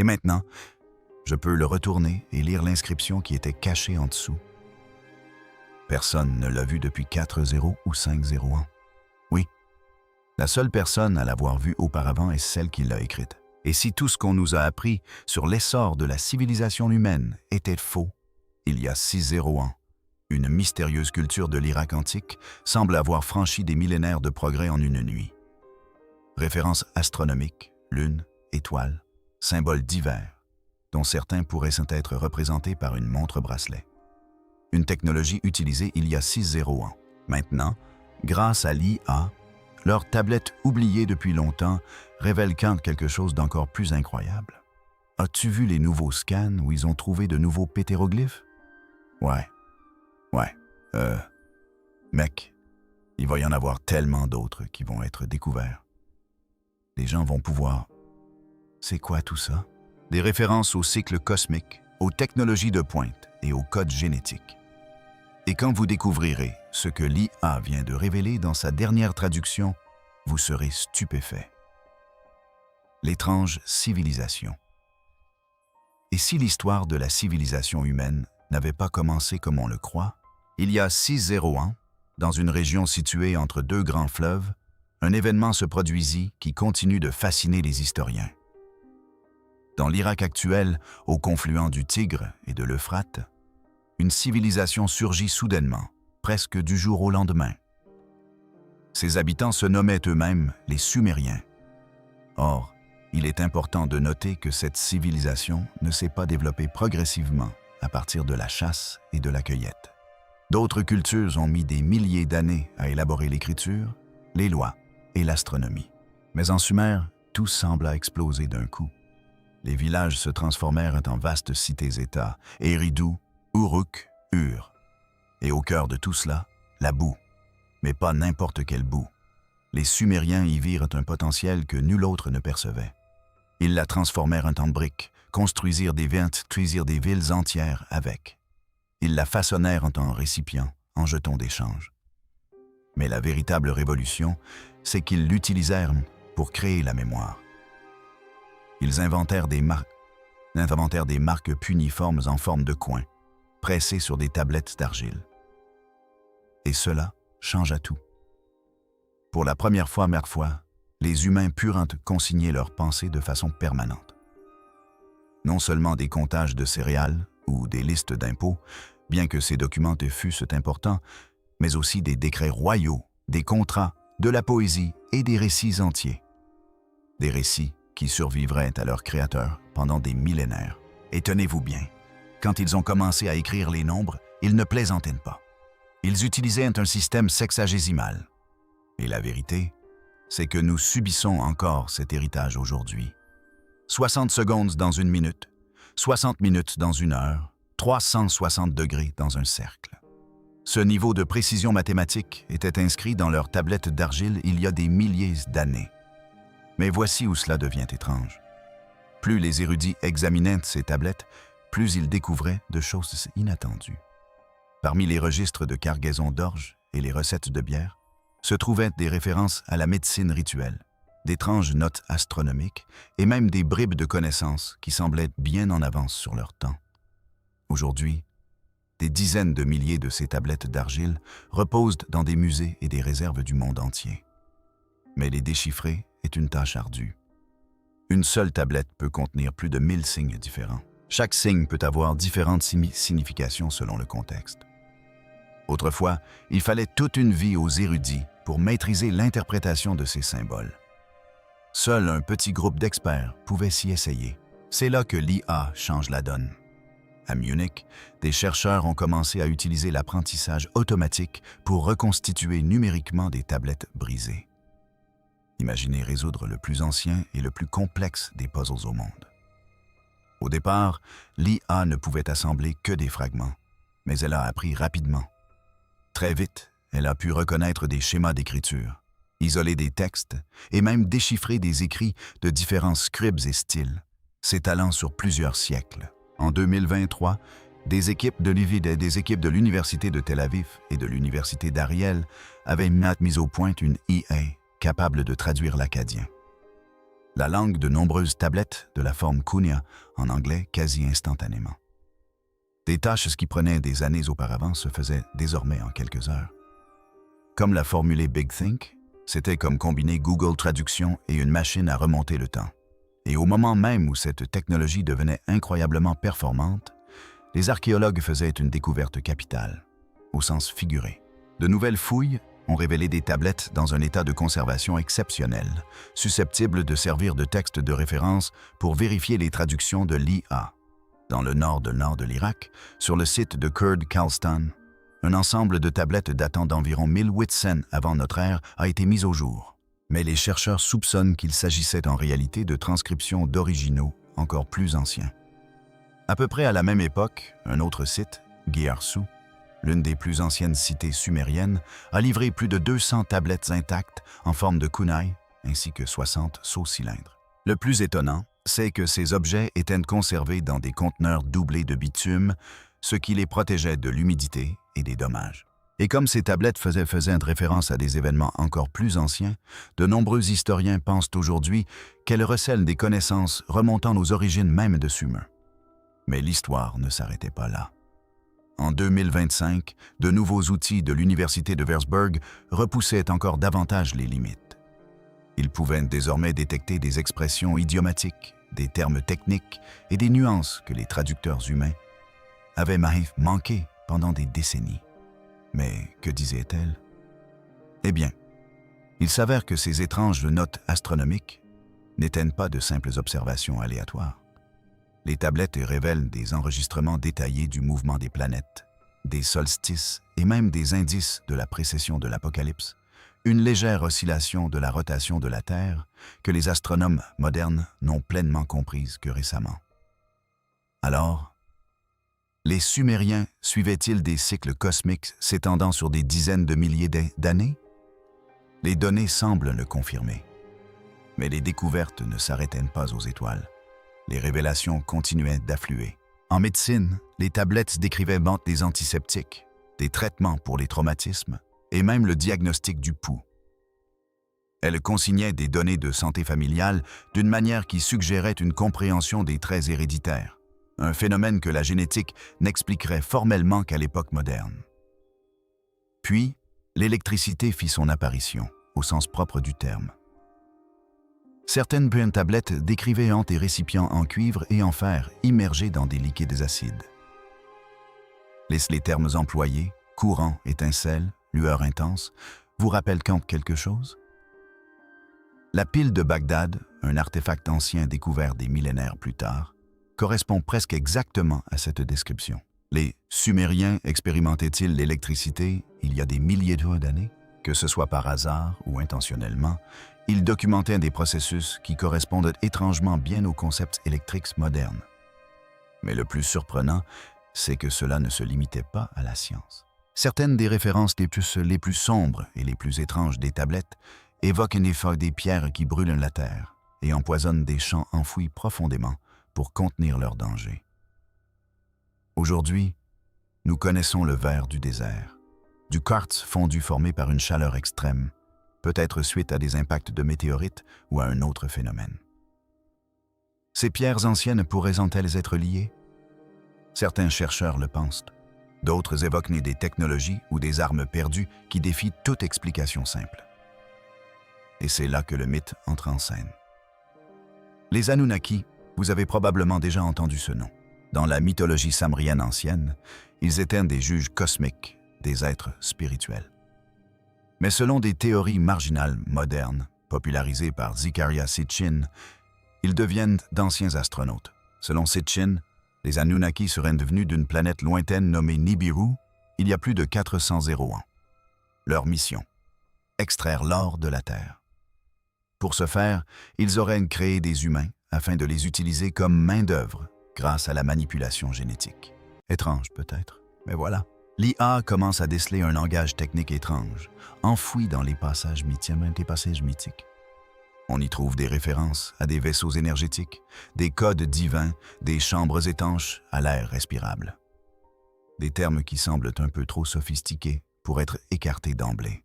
Et maintenant, je peux le retourner et lire l'inscription qui était cachée en dessous. Personne ne l'a vu depuis 4-0 ou 5-0 ans. Oui, la seule personne à l'avoir vue auparavant est celle qui l'a écrite. Et si tout ce qu'on nous a appris sur l'essor de la civilisation humaine était faux, il y a 6-0 ans, une mystérieuse culture de l'Irak antique semble avoir franchi des millénaires de progrès en une nuit. Références astronomiques, lune, étoiles, symboles divers, dont certains pourraient être représentés par une montre-bracelet. Une technologie utilisée il y a 6-0 ans. Maintenant, grâce à l'IA, leur tablette oubliée depuis longtemps révèle quelque chose d'encore plus incroyable. As-tu vu les nouveaux scans où ils ont trouvé de nouveaux pétéroglyphes? Ouais. Mec, il va y en avoir tellement d'autres qui vont être découverts. Les gens vont pouvoir... C'est quoi tout ça? Des références au cycle cosmique, aux technologies de pointe et au code génétique. Et quand vous découvrirez ce que l'IA vient de révéler dans sa dernière traduction, vous serez stupéfait. L'étrange civilisation. Et si l'histoire de la civilisation humaine n'avait pas commencé comme on le croit, il y a 6-0 ans, dans une région située entre deux grands fleuves, un événement se produisit qui continue de fasciner les historiens. Dans l'Irak actuel, au confluent du Tigre et de l'Euphrate, une civilisation surgit soudainement, presque du jour au lendemain. Ses habitants se nommaient eux-mêmes les Sumériens. Or, il est important de noter que cette civilisation ne s'est pas développée progressivement à partir de la chasse et de la cueillette. D'autres cultures ont mis des milliers d'années à élaborer l'écriture, les lois et l'astronomie. Mais en Sumer, tout sembla exploser d'un coup. Les villages se transformèrent en vastes cités-États, Eridu, Uruk, Ur. Et au cœur de tout cela, la boue. Mais pas n'importe quelle boue. Les Sumériens y virent un potentiel que nul autre ne percevait. Ils la transformèrent en briques, construisirent des villes entières avec. Ils la façonnèrent en récipients, en jetons d'échange. Mais la véritable révolution, c'est qu'ils l'utilisèrent pour créer la mémoire. Ils inventèrent des marques puniformes en forme de coins, pressées sur des tablettes d'argile. Et cela changea tout. Pour la première fois, les humains purent consigner leurs pensées de façon permanente. Non seulement des comptages de céréales ou des listes d'impôts, bien que ces documents fussent importants, mais aussi des décrets royaux, des contrats, de la poésie et des récits entiers. Des récits qui survivraient à leurs créateurs pendant des millénaires. Et tenez-vous bien, quand ils ont commencé à écrire les nombres, ils ne plaisantaient pas. Ils utilisaient un système sexagésimal. Et la vérité, c'est que nous subissons encore cet héritage aujourd'hui. 60 secondes dans une minute, 60 minutes dans une heure, 360 degrés dans un cercle. Ce niveau de précision mathématique était inscrit dans leurs tablettes d'argile il y a des milliers d'années. Mais voici où cela devient étrange. Plus les érudits examinaient ces tablettes, plus ils découvraient de choses inattendues. Parmi les registres de cargaison d'orge et les recettes de bière, se trouvaient des références à la médecine rituelle, d'étranges notes astronomiques et même des bribes de connaissances qui semblaient bien en avance sur leur temps. Aujourd'hui, des dizaines de milliers de ces tablettes d'argile reposent dans des musées et des réserves du monde entier. Mais les déchiffrer est une tâche ardue. Une seule tablette peut contenir plus de 1000 signes différents. Chaque signe peut avoir différentes significations selon le contexte. Autrefois, il fallait toute une vie aux érudits pour maîtriser l'interprétation de ces symboles. Seul un petit groupe d'experts pouvait s'y essayer. C'est là que l'IA change la donne. À Munich, des chercheurs ont commencé à utiliser l'apprentissage automatique pour reconstituer numériquement des tablettes brisées. Imaginez résoudre le plus ancien et le plus complexe des puzzles au monde. Au départ, l'IA ne pouvait assembler que des fragments, mais elle a appris rapidement. Très vite, elle a pu reconnaître des schémas d'écriture, isoler des textes et même déchiffrer des écrits de différents scribes et styles, s'étalant sur plusieurs siècles. En 2023, des équipes de l'Université de Tel Aviv et de l'Université d'Ariel avaient mis au point une IA capable de traduire l'akkadien. la langue de nombreuses tablettes de la forme Kunia en anglais quasi instantanément. Des tâches qui prenaient des années auparavant se faisaient désormais en quelques heures. Comme l'a formulé Big Think, c'était comme combiner Google Traduction et une machine à remonter le temps. Et au moment même où cette technologie devenait incroyablement performante, les archéologues faisaient une découverte capitale, au sens figuré. De nouvelles fouilles ont révélé des tablettes dans un état de conservation exceptionnel, susceptibles de servir de texte de référence pour vérifier les traductions de l'IA. Dans le nord de l'Irak, sur le site de Kurd Khalstan, un ensemble de tablettes datant d'environ 1800 avant notre ère a été mis au jour. Mais les chercheurs soupçonnent qu'il s'agissait en réalité de transcriptions d'originaux encore plus anciens. À peu près à la même époque, un autre site, Gyarsu, l'une des plus anciennes cités sumériennes, a livré plus de 200 tablettes intactes en forme de kunai, ainsi que 60 seaux cylindres. Le plus étonnant, c'est que ces objets étaient conservés dans des conteneurs doublés de bitume, ce qui les protégeait de l'humidité et des dommages. Et comme ces tablettes faisaient référence à des événements encore plus anciens, de nombreux historiens pensent aujourd'hui qu'elles recèlent des connaissances remontant aux origines même de Sumer. Mais l'histoire ne s'arrêtait pas là. En 2025, de nouveaux outils de l'Université de Würzburg repoussaient encore davantage les limites. Ils pouvaient désormais détecter des expressions idiomatiques, des termes techniques et des nuances que les traducteurs humains avaient manqué pendant des décennies. Mais que disaient-elles? Eh bien, il s'avère que ces étranges notes astronomiques n'étaient pas de simples observations aléatoires. Les tablettes révèlent des enregistrements détaillés du mouvement des planètes, des solstices et même des indices de la précession de l'apocalypse, une légère oscillation de la rotation de la Terre que les astronomes modernes n'ont pleinement comprise que récemment. Alors, les Sumériens suivaient-ils des cycles cosmiques s'étendant sur des dizaines de milliers d'années? Les données semblent le confirmer. Mais les découvertes ne s'arrêtaient pas aux étoiles. Les révélations continuaient d'affluer. En médecine, les tablettes décrivaient des antiseptiques, des traitements pour les traumatismes et même le diagnostic du pouls. Elles consignaient des données de santé familiale d'une manière qui suggérait une compréhension des traits héréditaires, un phénomène que la génétique n'expliquerait formellement qu'à l'époque moderne. Puis, l'électricité fit son apparition, au sens propre du terme. Certaines tablettes décrivaient des récipients en cuivre et en fer immergés dans des liquides acides. Les termes employés, courant, étincelle, lueur intense, vous rappellent quelque chose? La pile de Bagdad, un artefact ancien découvert des millénaires plus tard, correspond presque exactement à cette description. Les Sumériens expérimentaient-ils l'électricité il y a des milliers d'années? Que ce soit par hasard ou intentionnellement, ils documentaient des processus qui correspondent étrangement bien aux concepts électriques modernes. Mais le plus surprenant, c'est que cela ne se limitait pas à la science. Certaines des références les plus sombres et les plus étranges des tablettes évoquent des pierres qui brûlent la terre et empoisonnent des champs enfouis profondément pour contenir leur danger. Aujourd'hui, nous connaissons le ver du désert, du quartz fondu formé par une chaleur extrême, peut-être suite à des impacts de météorites ou à un autre phénomène. Ces pierres anciennes pourraient-elles être liées? Certains chercheurs le pensent. D'autres évoquent des technologies ou des armes perdues qui défient toute explication simple. Et c'est là que le mythe entre en scène. Les Anunnaki, vous avez probablement déjà entendu ce nom. Dans la mythologie sumérienne ancienne, ils étaient des juges cosmiques, des êtres spirituels. Mais selon des théories marginales modernes, popularisées par Zecharia Sitchin, ils deviennent d'anciens astronautes. Selon Sitchin, les Anunnaki seraient devenus d'une planète lointaine nommée Nibiru il y a plus de 400 ans. Leur mission: extraire l'or de la Terre. Pour ce faire, ils auraient créé des humains afin de les utiliser comme main-d'œuvre grâce à la manipulation génétique. Étrange peut-être, mais voilà. L'IA commence à déceler un langage technique étrange, enfoui dans les passages mythiques. On y trouve des références à des vaisseaux énergétiques, des codes divins, des chambres étanches à l'air respirable. Des termes qui semblent un peu trop sophistiqués pour être écartés d'emblée.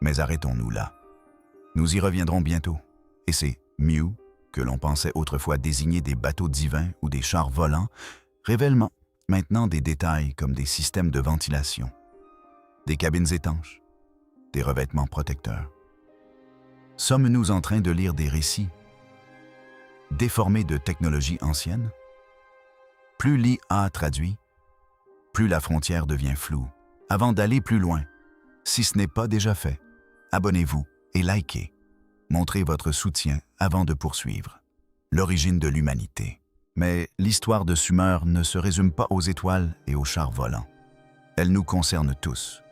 Mais arrêtons-nous là. Nous y reviendrons bientôt, et c'est Mew, que l'on pensait autrefois désigner des bateaux divins ou des chars volants, révèle maintenant des détails comme des systèmes de ventilation, des cabines étanches, des revêtements protecteurs. Sommes-nous en train de lire des récits déformés de technologies anciennes? Plus l'IA traduit, plus la frontière devient floue. Avant d'aller plus loin, si ce n'est pas déjà fait, abonnez-vous et likez. Montrez votre soutien avant de poursuivre. L'origine de l'humanité. Mais l'histoire de Sumer ne se résume pas aux étoiles et aux chars volants. Elle nous concerne tous.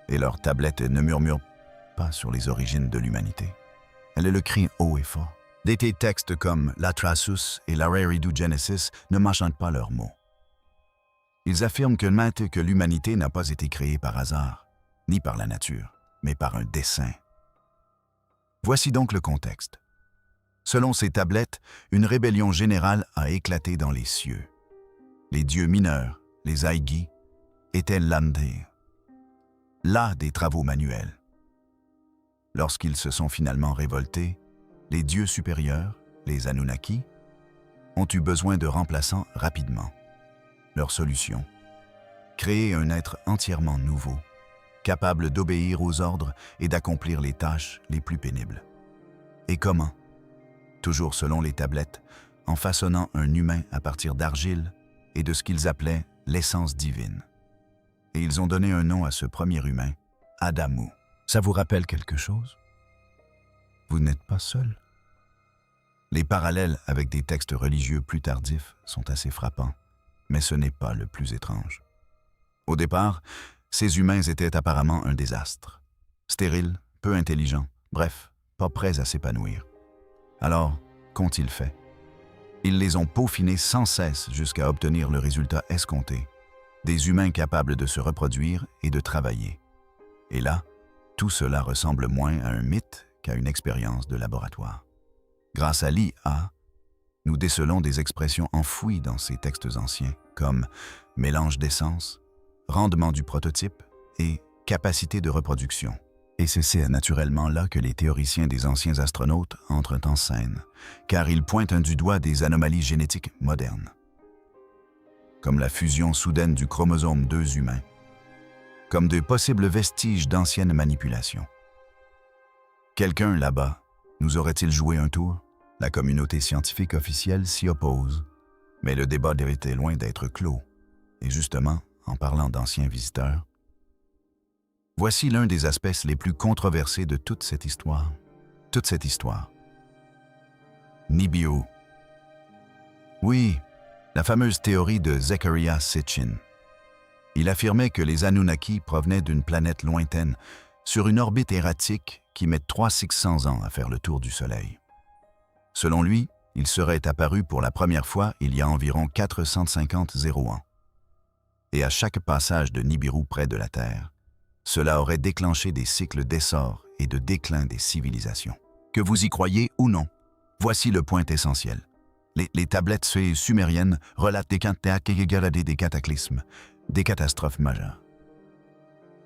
Et leur tablette ne murmure pas sur les origines de l'humanité. Elle le crie haut et fort. Des textes comme l'Atrasus et l'Arary du Genesis ne m'enchantent pas leurs mots. Ils affirment que l'humanité n'a pas été créée par hasard, ni par la nature, mais par un dessein. Voici donc le contexte. Selon ces tablettes, une rébellion générale a éclaté dans les cieux. Les dieux mineurs, les Aigi, étaient l'Andir, là des travaux manuels. Lorsqu'ils se sont finalement révoltés, les dieux supérieurs, les Anunnaki, ont eu besoin de remplaçants rapidement. Leur solution: créer un être entièrement nouveau, capable d'obéir aux ordres et d'accomplir les tâches les plus pénibles. Et comment? Toujours selon les tablettes, en façonnant un humain à partir d'argile et de ce qu'ils appelaient l'essence divine. Et ils ont donné un nom à ce premier humain, Adamu. Ça vous rappelle quelque chose? Vous n'êtes pas seul. Les parallèles avec des textes religieux plus tardifs sont assez frappants, mais ce n'est pas le plus étrange. Au départ, ces humains étaient apparemment un désastre. Stériles, peu intelligents, bref, pas prêts à s'épanouir. Alors, qu'ont-ils fait? Ils les ont peaufinés sans cesse jusqu'à obtenir le résultat escompté, des humains capables de se reproduire et de travailler. Et là, tout cela ressemble moins à un mythe qu'à une expérience de laboratoire. Grâce à l'IA, nous décelons des expressions enfouies dans ces textes anciens, comme mélange d'essence, rendement du prototype et capacité de reproduction. Et c'est naturellement là que les théoriciens des anciens astronautes entrent en scène, car ils pointent du doigt des anomalies génétiques modernes, comme la fusion soudaine du chromosome 2 humain, comme de possibles vestiges d'anciennes manipulations. Quelqu'un là-bas nous aurait-il joué un tour? La communauté scientifique officielle s'y oppose, mais le débat était loin d'être clos. Et justement, en parlant d'anciens visiteurs, voici l'un des aspects les plus controversés de toute cette histoire. Nibiru. Oui, la fameuse théorie de Zecharia Sitchin. Il affirmait que les Anunnaki provenaient d'une planète lointaine, sur une orbite erratique qui met 3600 ans à faire le tour du Soleil. Selon lui, il serait apparu pour la première fois il y a environ 450 ans. Et à chaque passage de Nibiru près de la Terre, cela aurait déclenché des cycles d'essor et de déclin des civilisations. Que vous y croyez ou non, voici le point essentiel. Les tablettes sumériennes relatent des cataclysmes, des catastrophes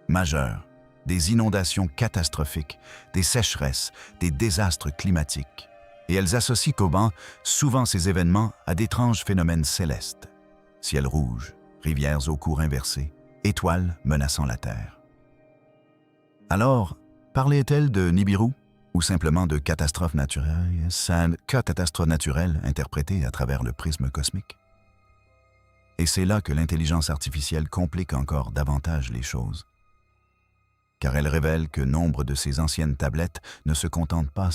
majeures, des inondations catastrophiques, des sécheresses, des désastres climatiques. Et elles associent souvent ces événements à d'étranges phénomènes célestes. Ciel rouge, rivières au cours inversé, étoiles menaçant la Terre. Alors, parlait-elle de Nibiru ou simplement de catastrophes naturelles, catastrophes naturelles interprétées à travers le prisme cosmique? Et c'est là que l'intelligence artificielle complique encore davantage les choses. Car elle révèle que nombre de ces anciennes tablettes ne se contentent pas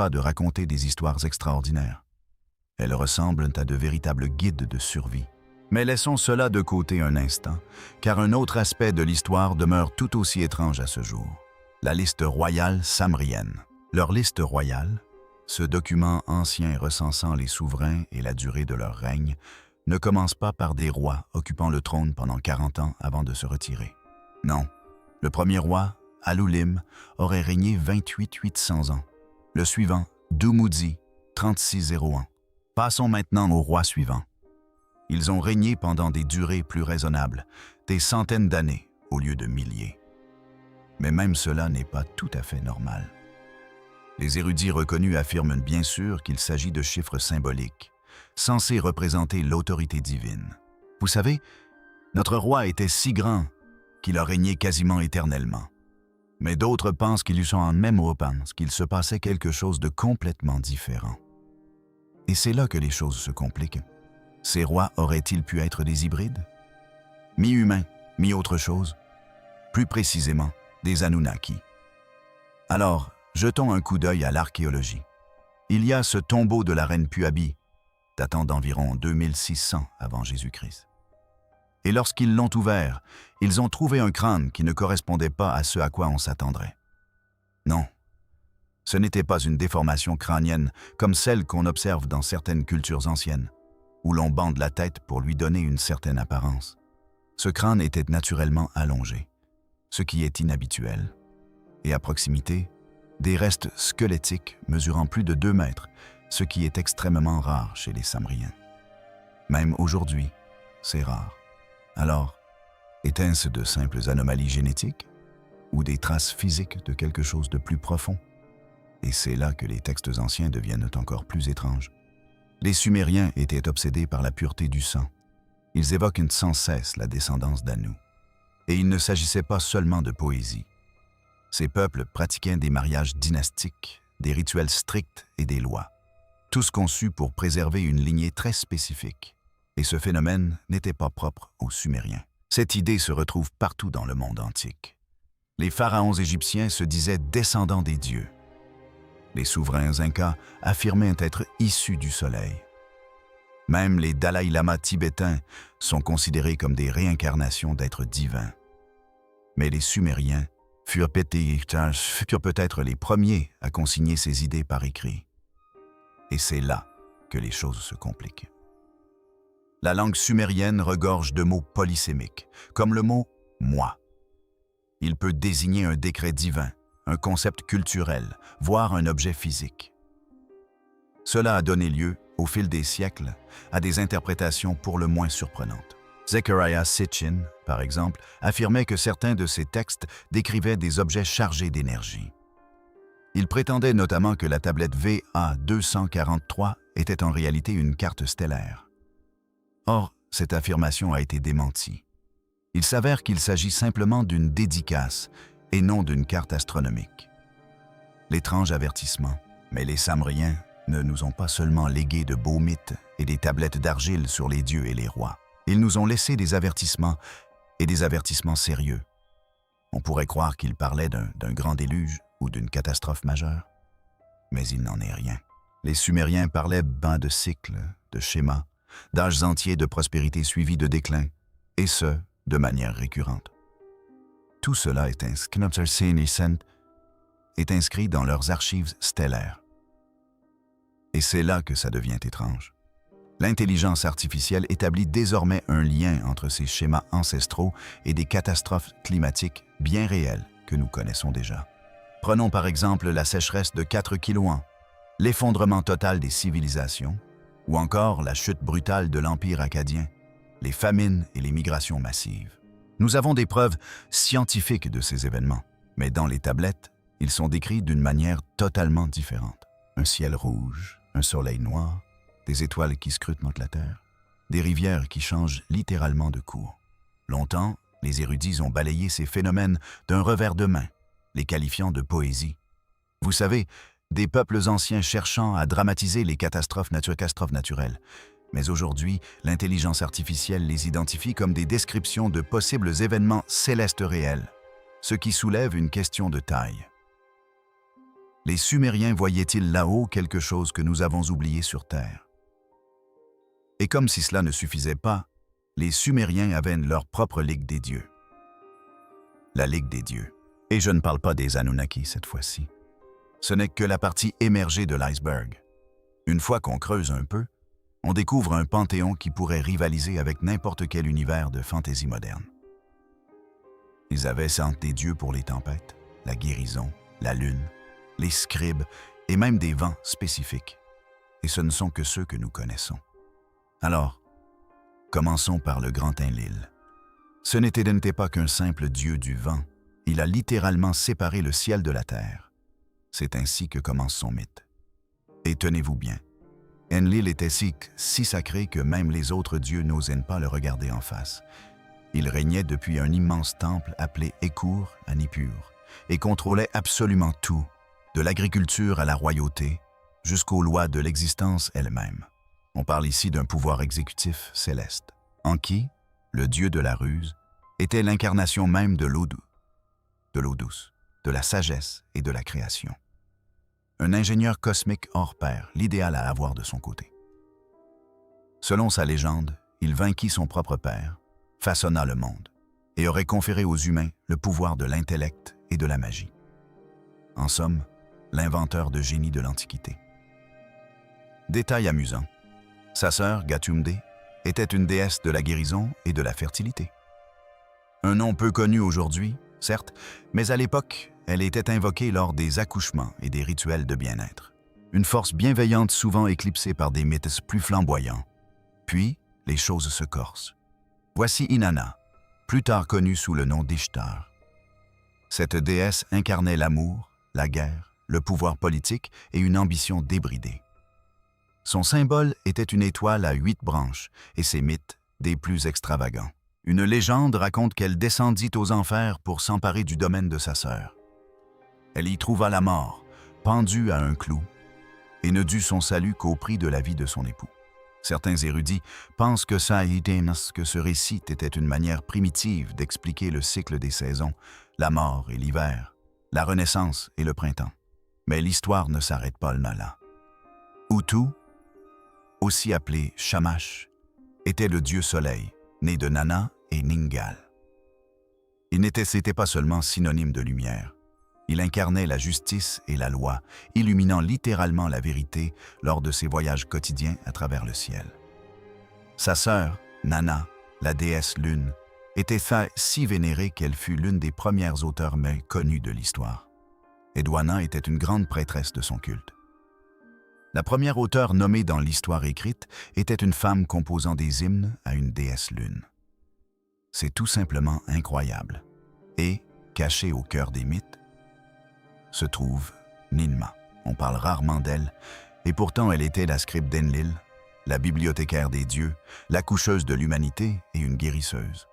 de raconter des histoires extraordinaires. Elles ressemblent à de véritables guides de survie. Mais laissons cela de côté un instant, car un autre aspect de l'histoire demeure tout aussi étrange à ce jour. La liste royale samrienne. Leur liste royale, ce document ancien recensant les souverains et la durée de leur règne, ne commence pas par des rois occupant le trône pendant 40 ans avant de se retirer. Non, le premier roi, Alulim, aurait régné 800 ans. Le suivant, Dumuzi, 3601. Passons maintenant au roi suivant. Ils ont régné pendant des durées plus raisonnables, des centaines d'années au lieu de milliers. Mais même cela n'est pas tout à fait normal. Les érudits reconnus affirment bien sûr qu'il s'agit de chiffres symboliques, censés représenter l'autorité divine. Vous savez, notre roi était si grand qu'il a régné quasiment éternellement. Mais d'autres pensent qu'il y en même pense qu'il se passait quelque chose de complètement différent. Et c'est là que les choses se compliquent. Ces rois auraient-ils pu être des hybrides? Mi-humains, mi-autre chose? Plus précisément, des Anunnaki. Alors, jetons un coup d'œil à l'archéologie. Il y a ce tombeau de la reine Puabi, datant d'environ 2600 avant Jésus-Christ. Et lorsqu'ils l'ont ouvert, ils ont trouvé un crâne qui ne correspondait pas à ce à quoi on s'attendrait. Non, ce n'était pas une déformation crânienne comme celle qu'on observe dans certaines cultures anciennes, où l'on bande la tête pour lui donner une certaine apparence. Ce crâne était naturellement allongé, ce qui est inhabituel. Et à proximité, des restes squelettiques mesurant plus de 2 mètres, ce qui est extrêmement rare chez les Samriens. Même aujourd'hui, c'est rare. Alors, était-ce de simples anomalies génétiques ou des traces physiques de quelque chose de plus profond? Et c'est là que les textes anciens deviennent encore plus étranges. Les Sumériens étaient obsédés par la pureté du sang. Ils évoquent sans cesse la descendance d'Anu. Et il ne s'agissait pas seulement de poésie. Ces peuples pratiquaient des mariages dynastiques, des rituels stricts et des lois, tous conçus pour préserver une lignée très spécifique. Et ce phénomène n'était pas propre aux Sumériens. Cette idée se retrouve partout dans le monde antique. Les pharaons égyptiens se disaient descendants des dieux. Les souverains incas affirmaient être issus du soleil. Même les Dalai Lama tibétains sont considérés comme des réincarnations d'êtres divins. Mais les Sumériens furent peut-être les premiers à consigner ces idées par écrit. Et c'est là que les choses se compliquent. La langue sumérienne regorge de mots polysémiques, comme le mot « moi ». Il peut désigner un décret divin, un concept culturel, voire un objet physique. Cela a donné lieu, au fil des siècles, à des interprétations pour le moins surprenantes. Zecharia Sitchin, par exemple, affirmait que certains de ses textes décrivaient des objets chargés d'énergie. Il prétendait notamment que la tablette VA243 était en réalité une carte stellaire. Or, cette affirmation a été démentie. Il s'avère qu'il s'agit simplement d'une dédicace et non d'une carte astronomique. L'étrange avertissement, mais les Samriens ne nous ont pas seulement légué de beaux mythes et des tablettes d'argile sur les dieux et les rois. Ils nous ont laissé des avertissements, et des avertissements sérieux. On pourrait croire qu'ils parlaient d'un grand déluge ou d'une catastrophe majeure. Mais il n'en est rien. Les Sumériens parlaient de cycles, de schémas, d'âges entiers de prospérité suivis de déclin, et ce, de manière récurrente. Tout cela est inscrit dans leurs archives stellaires. Et c'est là que ça devient étrange. L'intelligence artificielle établit désormais un lien entre ces schémas ancestraux et des catastrophes climatiques bien réelles que nous connaissons déjà. Prenons par exemple la sécheresse de 4 kiloans, l'effondrement total des civilisations, ou encore la chute brutale de l'Empire akkadien, les famines et les migrations massives. Nous avons des preuves scientifiques de ces événements, mais dans les tablettes, ils sont décrits d'une manière totalement différente. Un ciel rouge, un soleil noir, des étoiles qui scrutent la Terre, des rivières qui changent littéralement de cours. Longtemps, les érudits ont balayé ces phénomènes d'un revers de main, les qualifiant de poésie. Vous savez, des peuples anciens cherchant à dramatiser les catastrophes naturelles. Mais aujourd'hui, l'intelligence artificielle les identifie comme des descriptions de possibles événements célestes réels, ce qui soulève une question de taille. Les Sumériens voyaient-ils là-haut quelque chose que nous avons oublié sur Terre? Et comme si cela ne suffisait pas, les Sumériens avaient leur propre Ligue des dieux. La Ligue des dieux. Et je ne parle pas des Anunnaki cette fois-ci. Ce n'est que la partie émergée de l'iceberg. Une fois qu'on creuse un peu, on découvre un panthéon qui pourrait rivaliser avec n'importe quel univers de fantaisie moderne. Ils avaient des dieux pour les tempêtes, la guérison, la lune, les scribes et même des vents spécifiques. Et ce ne sont que ceux que nous connaissons. Alors, commençons par le grand Enlil. Ce n'était pas qu'un simple dieu du vent, il a littéralement séparé le ciel de la terre. C'est ainsi que commence son mythe. Et tenez-vous bien, Enlil était si sacré que même les autres dieux n'osaient pas le regarder en face. Il régnait depuis un immense temple appelé Ekur à Nippur et contrôlait absolument tout, de l'agriculture à la royauté, jusqu'aux lois de l'existence elle-même. On parle ici d'un pouvoir exécutif céleste. Enki, le dieu de la ruse, était l'incarnation même de l'eau douce, de la sagesse et de la création. Un ingénieur cosmique hors pair, l'idéal à avoir de son côté. Selon sa légende, il vainquit son propre père, façonna le monde, et aurait conféré aux humains le pouvoir de l'intellect et de la magie. En somme, l'inventeur de génie de l'Antiquité. Détail amusant, sa sœur, Gatumdé, était une déesse de la guérison et de la fertilité. Un nom peu connu aujourd'hui, certes, mais à l'époque, elle était invoquée lors des accouchements et des rituels de bien-être. Une force bienveillante souvent éclipsée par des mythes plus flamboyants. Puis, les choses se corsent. Voici Inanna, plus tard connue sous le nom d'Ishtar. Cette déesse incarnait l'amour, la guerre, le pouvoir politique et une ambition débridée. Son symbole était une étoile à 8 branches et ses mythes des plus extravagants. Une légende raconte qu'elle descendit aux enfers pour s'emparer du domaine de sa sœur. Elle y trouva la mort, pendue à un clou, et ne dut son salut qu'au prix de la vie de son époux. Certains érudits pensent que ce récit était une manière primitive d'expliquer le cycle des saisons, la mort et l'hiver, la renaissance et le printemps. Mais l'histoire ne s'arrête pas là. Utu, aussi appelé Shamash, était le dieu soleil, né de Nana et Ningal. Il n'était pas seulement synonyme de lumière. Il incarnait la justice et la loi, illuminant littéralement la vérité lors de ses voyages quotidiens à travers le ciel. Sa sœur, Nana, la déesse lune, était si vénérée qu'elle fut l'une des premières auteurs connues de l'histoire. Edwana était une grande prêtresse de son culte. La première auteure nommée dans l'histoire écrite était une femme composant des hymnes à une déesse lune. C'est tout simplement incroyable. Et, cachée au cœur des mythes, se trouve Ninma. On parle rarement d'elle, et pourtant elle était la scribe d'Enlil, la bibliothécaire des dieux, la coucheuse de l'humanité et une guérisseuse.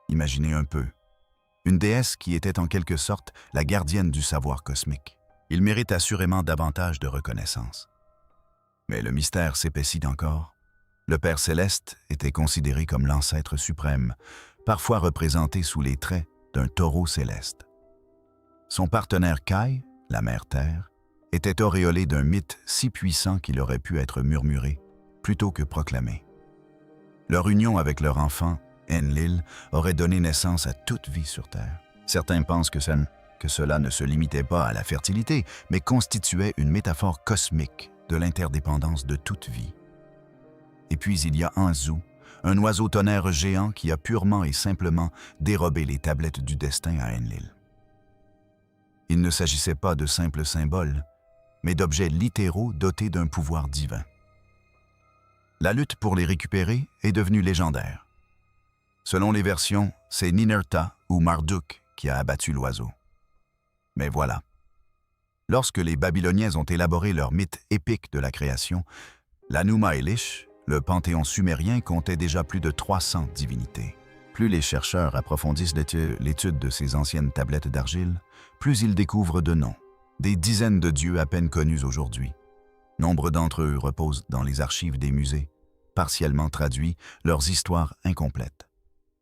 Imaginez un peu, une déesse qui était en quelque sorte la gardienne du savoir cosmique. Il mérite assurément davantage de reconnaissance. Mais le mystère s'épaissit encore. Le Père Céleste était considéré comme l'ancêtre suprême, parfois représenté sous les traits d'un taureau céleste. Son partenaire Kai, la mère Terre, était auréolé d'un mythe si puissant qu'il aurait pu être murmuré plutôt que proclamé. Leur union avec leur enfant, Enlil, aurait donné naissance à toute vie sur Terre. Certains pensent que cela ne se limitait pas à la fertilité, mais constituait une métaphore cosmique de l'interdépendance de toute vie. Et puis il y a Anzu, un oiseau tonnerre géant qui a purement et simplement dérobé les tablettes du destin à Enlil. Il ne s'agissait pas de simples symboles, mais d'objets littéraux dotés d'un pouvoir divin. La lutte pour les récupérer est devenue légendaire. Selon les versions, c'est Ninurta ou Marduk qui a abattu l'oiseau. Mais voilà. Lorsque les Babyloniens ont élaboré leur mythe épique de la création, l'Enuma Elish, le panthéon sumérien, comptait déjà plus de 300 divinités. Plus les chercheurs approfondissent l'étude de ces anciennes tablettes d'argile, plus ils découvrent de noms, des dizaines de dieux à peine connus aujourd'hui. Nombre d'entre eux reposent dans les archives des musées, partiellement traduits, leurs histoires incomplètes.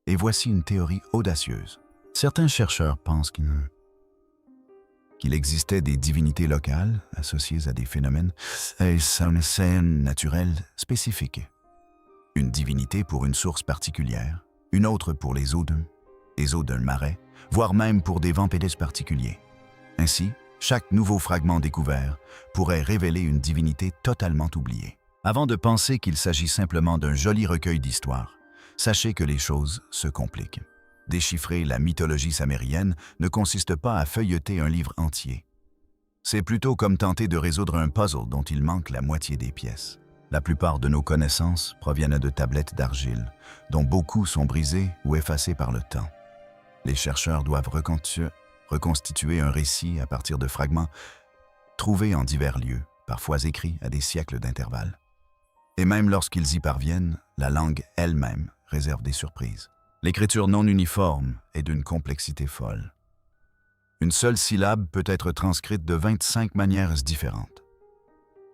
Et voici une théorie audacieuse. Certains chercheurs pensent qu'il existait des divinités locales associées à des phénomènes naturels spécifiques. Une divinité pour une source particulière, une autre pour les eaux d'un marais, voire même pour des vents pédestres particuliers. Ainsi, chaque nouveau fragment découvert pourrait révéler une divinité totalement oubliée. Avant de penser qu'il s'agit simplement d'un joli recueil d'histoires, sachez que les choses se compliquent. Déchiffrer la mythologie samérienne ne consiste pas à feuilleter un livre entier. C'est plutôt comme tenter de résoudre un puzzle dont il manque la moitié des pièces. La plupart de nos connaissances proviennent de tablettes d'argile, dont beaucoup sont brisées ou effacées par le temps. Les chercheurs doivent reconstituer un récit à partir de fragments trouvés en divers lieux, parfois écrits à des siècles d'intervalle. Et même lorsqu'ils y parviennent, la langue elle-même réserve des surprises. L'écriture non uniforme est d'une complexité folle. Une seule syllabe peut être transcrite de 25 manières différentes.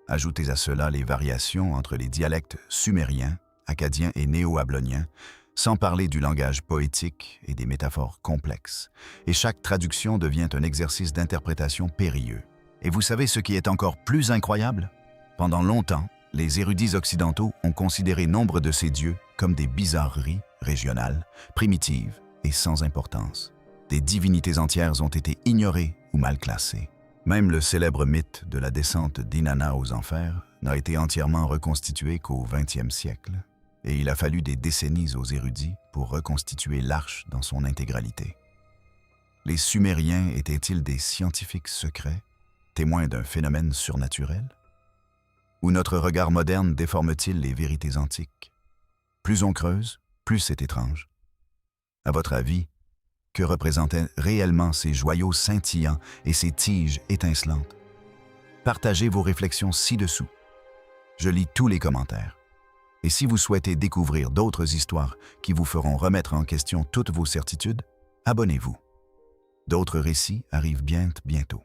Ajoutez à cela les variations entre les dialectes sumériens, akkadiens et néo-abloniens, sans parler du langage poétique et des métaphores complexes. Et chaque traduction devient un exercice d'interprétation périlleux. Et vous savez ce qui est encore plus incroyable? Pendant longtemps, les érudits occidentaux ont considéré nombre de ces dieux comme des bizarreries régionales, primitives et sans importance. Des divinités entières ont été ignorées ou mal classées. Même le célèbre mythe de la descente d'Inanna aux enfers n'a été entièrement reconstitué qu'au XXe siècle, et il a fallu des décennies aux érudits pour reconstituer l'arche dans son intégralité. Les Sumériens étaient-ils des scientifiques secrets, témoins d'un phénomène surnaturel? Ou notre regard moderne déforme-t-il les vérités antiques? Plus on creuse, plus c'est étrange. À votre avis, que représentaient réellement ces joyaux scintillants et ces tiges étincelantes? Partagez vos réflexions ci-dessous. Je lis tous les commentaires. Et si vous souhaitez découvrir d'autres histoires qui vous feront remettre en question toutes vos certitudes, abonnez-vous. D'autres récits arrivent bientôt.